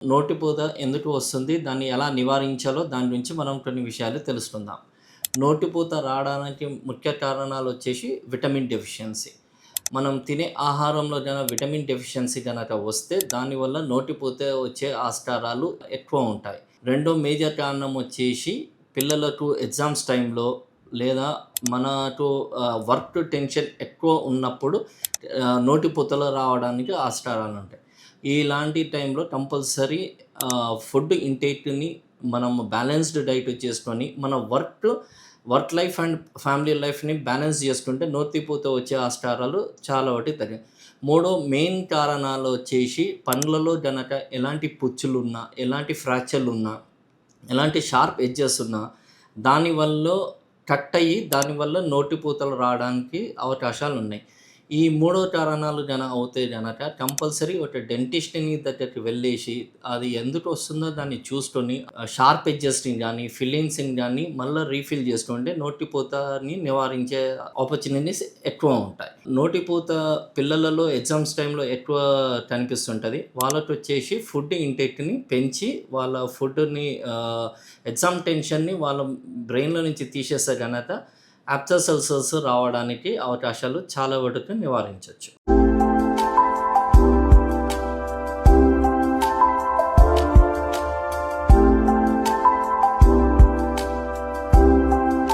నోటిపూత ఎందుకు వస్తుంది? దాన్ని ఎలా నివారించాలో దాని గురించి మనం కొన్ని విషయాలు తెలుసుకుందాం. నోటిపూత రావడానికి ముఖ్య కారణాలొచ్చేసి విటమిన్ డెఫిషియన్సీ. మనం తినే ఆహారంలో విటమిన్ డెఫిషియన్సీ గనక వస్తే దానివల్ల నోటిపూత వచ్చే ఆస్కారాలు ఎక్కువ ఉంటాయి. రెండో మేజర్ కారణం వచ్చేసి పిల్లలకు ఎగ్జామ్స్ టైంలో లేదా మనకు వర్క్ టెన్షన్ ఎక్కువ ఉన్నప్పుడు నోటిపూతలు రావడానికి ఆస్కారాలుంటాయి. ఇలాంటి టైంలో కంపల్సరీ ఫుడ్ ఇంటేక్‌ని మనం బ్యాలెన్స్‌డ్ డైట్ చేసుకొని మన వర్క్ లైఫ్ అండ్ ఫ్యామిలీ లైఫ్‌ని బ్యాలెన్స్ చేసుకుంటే నోటిపూత వచ్చే ఆస్కారాలు చాలా వరకు తగ్గాయి. మూడో మెయిన్ కారణాలు వచ్చేసి పండ్లలో గనక ఎలాంటి పుచ్చులున్నా, ఎలాంటి ఫ్రాక్చర్‌లున్నా, ఎలాంటి షార్ప్ ఎడ్జెస్ ఉన్నా దానివల్ల కట్ అయ్యి దానివల్ల నోటిపూతలు రావడానికి అవకాశాలున్నాయి. ఈ మూడో కారణాలు అవుతే గనక కంపల్సరీ ఒక డెంటిస్ట్‌ని దగ్గరికి వెళ్ళేసి అది ఎందుకు వస్తుందో దాన్ని చూసుకొని షార్ప్ ఎడ్జెస్‌ని గానీ, ఫిల్లింగ్స్‌ని గానీ మళ్ళా రీఫిల్ చేసుకుంటే నోటిపూతని నివారించే ఆపర్చునిటీస్ ఎక్కువ ఉంటాయి. నోటిపూత పిల్లలలో ఎగ్జామ్స్ టైంలో ఎక్కువ కనిపిస్తుంటది. వాళ్ళకొచ్చేసి ఫుడ్ ఇంటేక్‌ని పెంచి వాళ్ళ ఫుడ్‌ని ఎగ్జామ్ టెన్షన్‌ని వాళ్ళ బ్రెయిన్‌లో నుంచి తీసేస్తే గనక అబ్సెస్ అల్సర్స్ రావడానికి అవకాశాలు చాలా వరకు నివారించొచ్చు.